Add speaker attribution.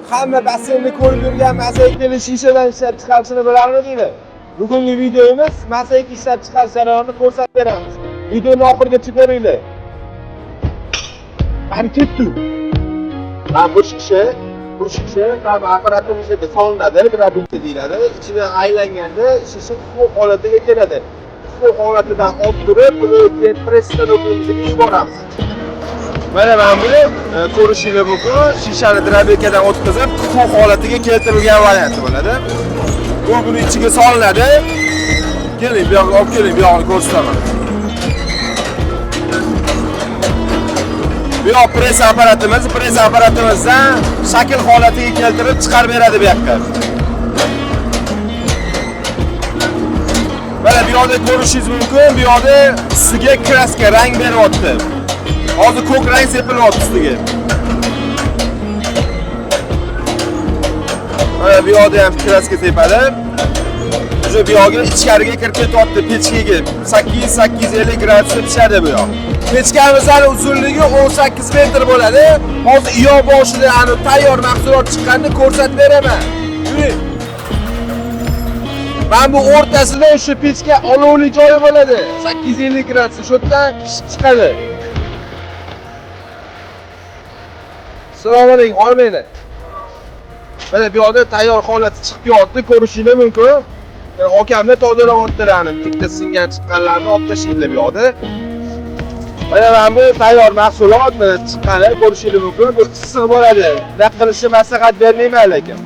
Speaker 1: hamma basseynni ko'rib yurgan mozaikali shishadan ishlab chiqarishini bilarmidinglar? Bugungi videomiz mozaik ishlab chiqarish jarayonini ko'rsatib beramiz. Videoni oxirigacha ko'ringlar. Qani ketdi. Mana bu shisha tam apparatimizga solinadi, grabinka deyiladi. Ichidan aylanganda shisha quruq holatiga keladi. Quruq holatidan olib turib, uni pressdan o'tkazib yuboramiz. Mana buni ko'rishingiz mumkin. Shishani drabekadan o'tkazib, quruq holatiga keltirilgan varianti bo'ladi. Bu buni ichiga solinadi. Keling, bu yoqqa olib keling, bu yoqni ko'rsataman. Bu yoq press apparatimizdan shakl holatiga keltirib chiqarib beradi bu yoqqa. Mana bu yoqda ko'rishingiz mumkin, bu yoqda ustiga kraska rang beryapti. Hozir ko'k rang sepilyapti ustiga. Mana bu yoqda ham kraska sepadi. O'sha bu yoqga ichkariga kirib ketyapti pechkaga. 850 gradusda pishadi bu yoq. Pechkamizning uzunligi 18 metr bo'ladi. Hozir iyo boshida ani tayyor mahsulot chiqqanini ko'rsatib beraman. Yuring. Mana bu o'rtasida o'sha pechka olovli joyi bo'ladi. 850 gradus shu yerdan chiqadi. Assalomu alaykum, olmaylar. Mana bu yoqda tayyor holati chiqib yotdi, ko'rishingiz mumkin. Okamni tozalayaptilarni, tikda singan chiqqanlarni olib tashlaydilar bu yoqda. Mana bu tayyor mahsulot chiqqanini ko'rishingiz mumkin. Bu issiq bo'ladi. Nima qilishni maslahat bermayman lekin.